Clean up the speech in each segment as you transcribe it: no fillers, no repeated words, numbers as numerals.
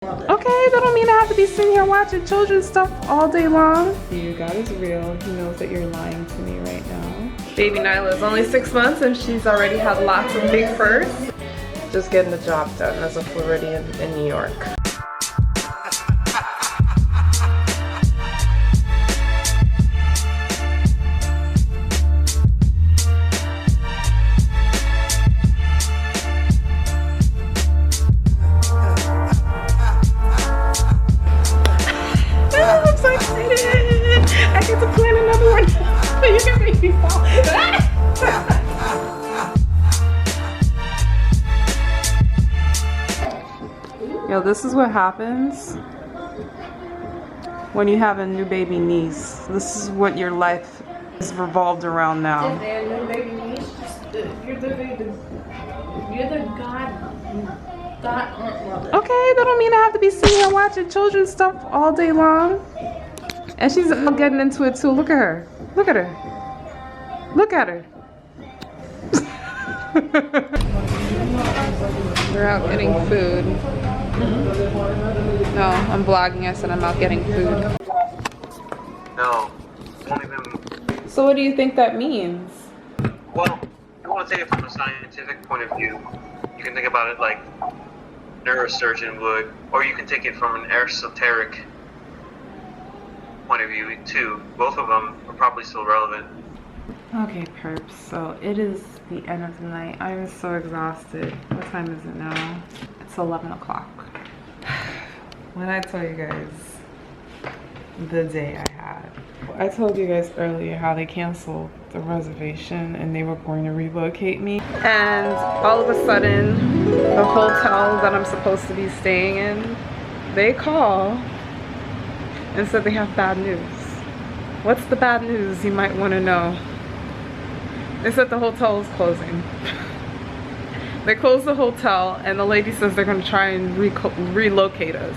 Okay, that don't mean I have to be sitting here watching children's stuff all day long. You, God is real. He knows that you're lying to me right now. Baby Nyla is only 6 months and she's already had lots of big furs. Just getting the job done as a Floridian in New York. Yo, this is what happens when you have a new baby niece. This is what your life is revolved around now. If they're new baby niece, you're the god aunt mother. Okay, that don't mean I have to be sitting here watching children's stuff all day long. And she's getting into it too. Look at her. Look at her. Look at her. We're out getting food. No, I'm vlogging. I said I'm out getting food. No, don't even. So what do you think that means? Well, if you want to take it from a scientific point of view, you can think about it like neurosurgeon would, or you can take it from an esoteric point of view too. Both of them are probably still relevant. Okay, perps, so it is the end of the night. I am so exhausted. What time is it now? It's 11 o'clock. When I tell you guys the day I had, I told you guys earlier how they canceled the reservation and they were going to relocate me. And all of a sudden, the hotel that I'm supposed to be staying in, they call and said they have bad news. What's the bad news, you might want to know? They said the hotel is closing. They closed the hotel and the lady says they're going to try and relocate us.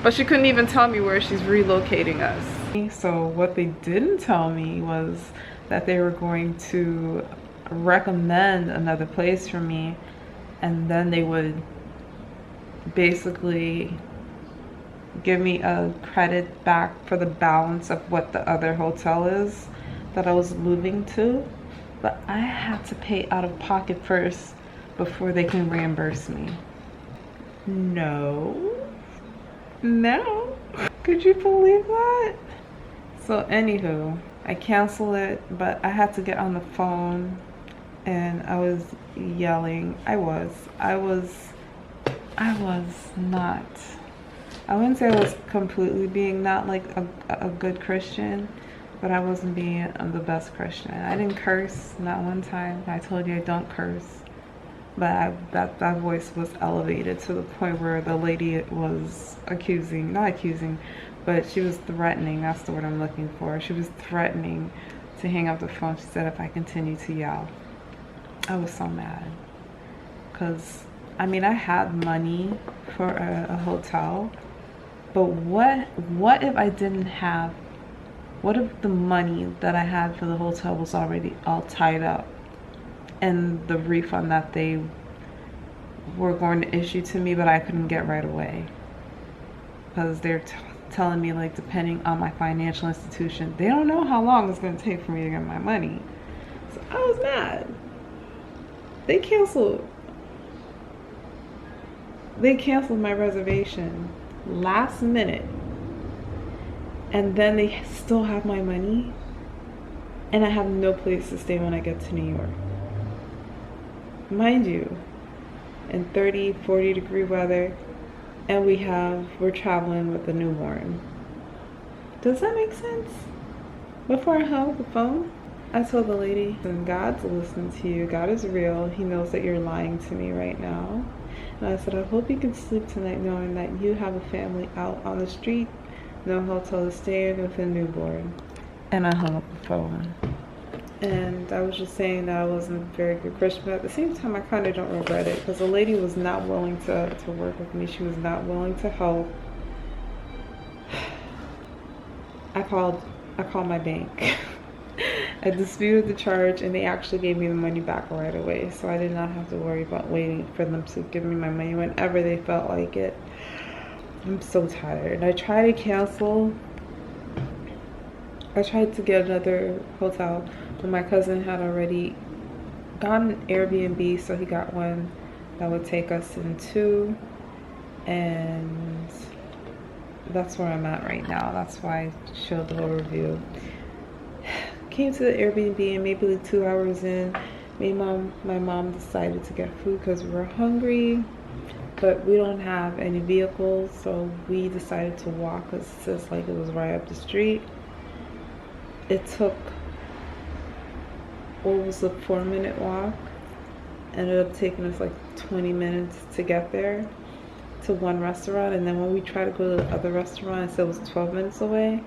But she couldn't even tell me where she's relocating us. So what they didn't tell me was that they were going to recommend another place for me, and then they would basically give me a credit back for the balance of what the other hotel is that I was moving to. But I had to pay out of pocket first before they can reimburse me. No. Could you believe that? So anywho, I canceled it, but I had to get on the phone and I was yelling. I wouldn't say I was completely being not like a good Christian, but I wasn't being the best Christian. I didn't curse, not one time. I told you I don't curse. But that voice was elevated to the point where the lady was not accusing, but she was threatening. That's the word I'm looking for. She was threatening to hang up the phone. She said if I continued to yell. I was so mad. Because, I mean, I had money for a hotel, but what if I didn't have, what if the money that I had for the hotel was already all tied up? And the refund that they were going to issue to me, but I couldn't get right away. Because they're telling me, like, depending on my financial institution, they don't know how long it's going to take for me to get my money. So I was mad. They canceled my reservation last minute. And then they still have my money. And I have no place to stay when I get to New York. Mind you, in 30, 40 degree weather, and we're traveling with a newborn. Does that make sense? Before I hung up the phone, I told the lady, God's listening to you. God is real. He knows that you're lying to me right now. And I said, I hope you can sleep tonight knowing that you have a family out on the street, no hotel to stay in with a newborn. And I hung up the phone. And I was just saying that I wasn't a very good Christian, but at the same time I kind of don't regret it, because the lady was not willing to work with me. She was not willing to help. I called my bank. I disputed the charge and they actually gave me the money back right away, so I did not have to worry about waiting for them to give me my money whenever they felt like it. I'm so tired. I tried to cancel. I tried to get another hotel, but my cousin had already gotten an Airbnb, so he got one that would take us in 2, and that's where I'm at right now. That's why I showed the whole review. Came to the Airbnb, and maybe like 2 hours in, my mom decided to get food because we were hungry, but we don't have any vehicles, so we decided to walk because it says like it was right up the street. It took, what was a 4-minute walk? Ended up taking us like 20 minutes to get there to one restaurant, and then when we tried to go to the other restaurant, it said it was 12 minutes away.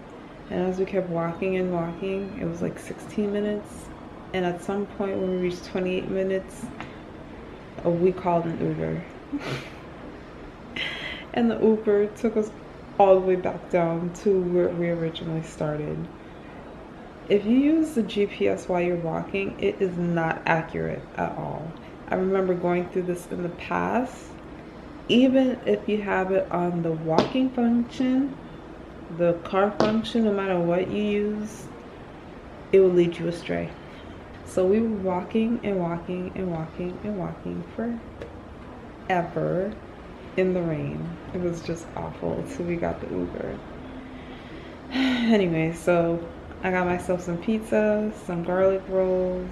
And as we kept walking and walking, it was like 16 minutes. And at some point when we reached 28 minutes, we called an Uber. And the Uber took us all the way back down to where we originally started. If you use the GPS while you're walking, it is not accurate at all. I remember going through this in the past. Even if you have it on the walking function, the car function, no matter what you use, it will lead you astray. So we were walking and walking and walking and walking forever in the rain. It was just awful until we got the Uber. Anyway, so I got myself some pizza, some garlic rolls.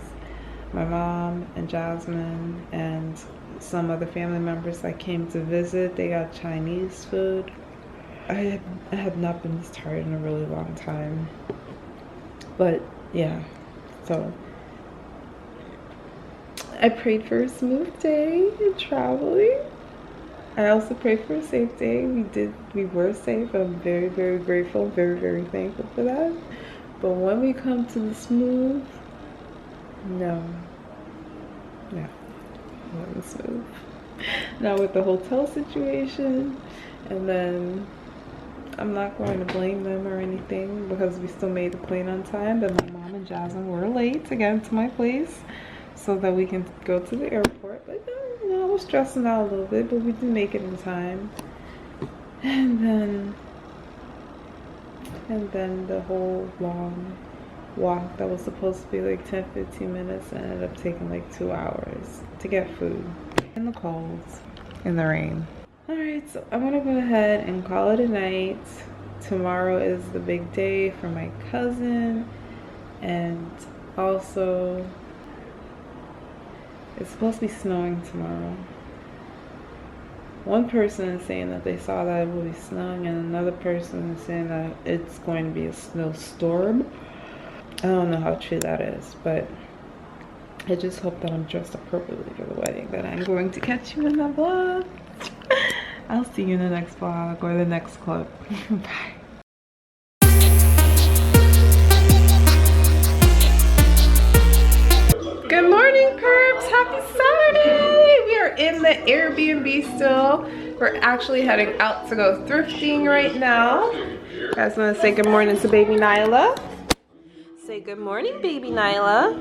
My mom and Jasmine and some other family members that came to visit, they got Chinese food. I have not been this tired in a really long time. But yeah, so I prayed for a smooth day in traveling. I also prayed for a safe day. We were safe. I'm very, very grateful, very, very thankful for that. But when we come to the smooth, no, it wasn't smooth. Now with the hotel situation, and then I'm not going to blame them or anything because we still made the plane on time, but my mom and Jasmine were late to get to my place so that we can go to the airport. But you know, I was stressing out a little bit, but we did make it in time. And then the whole long walk that was supposed to be like 10-15 minutes ended up taking like 2 hours to get food in the cold, in the rain. All right, so I'm gonna go ahead and call it a night. Tomorrow is the big day for my cousin, and also it's supposed to be snowing tomorrow. One person is saying that they saw that it will be snowing, and another person is saying that it's going to be a snowstorm. I don't know how true that is, but I just hope that I'm dressed appropriately for the wedding. But I'm going to catch you in the vlog. I'll see you in the next vlog or the next clip. Bye. Good morning, Perps. Happy Saturday. We are in the Airbnb still. We're actually heading out to go thrifting right now. You guys want to say good morning to baby Nyla? Say good morning, baby Nyla.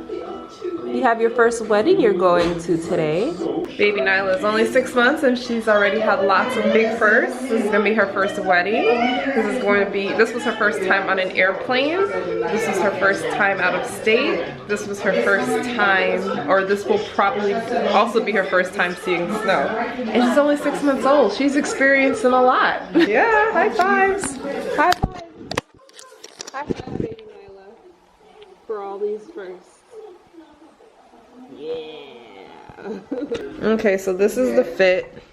You have your first wedding you're going to today. Baby Nyla is only 6 months and she's already had lots of big firsts. This is gonna be her first wedding. This was her first time on an airplane. This was her first time out of state. This was her first time, or this will probably also be her first time seeing snow. And she's only 6 months old. She's experiencing a lot. Yeah, high fives. High fives. High fives, baby Nyla. For all these firsts. Yeah. Okay, so this is the fit.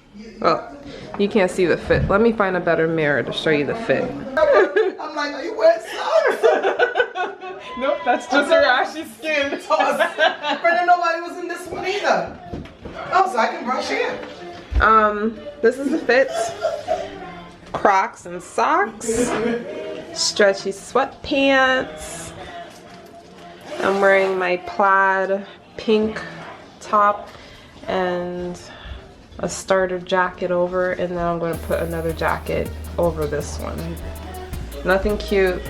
Well, you can't see the fit. Let me find a better mirror to show you the fit. I'm like, are you wearing socks? Nope, that's just her ashy skin. But then nobody was in this one either. Oh, so I can brush in. This is the fit. Crocs and socks. Stretchy sweatpants. I'm wearing my plaid pink top and a starter jacket over, and then I'm going to put another jacket over this one. Nothing cute,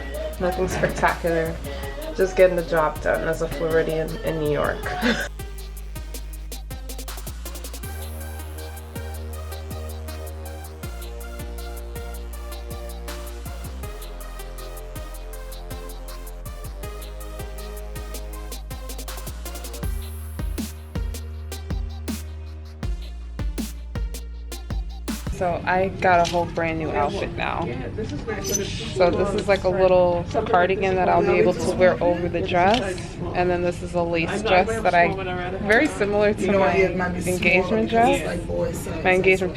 nothing spectacular, just getting the job done as a Floridian in New York. So I got a whole brand new outfit now. So this is like a little cardigan that I'll be able to wear over the dress. And then this is a lace dress that very similar to my engagement dress. My engagement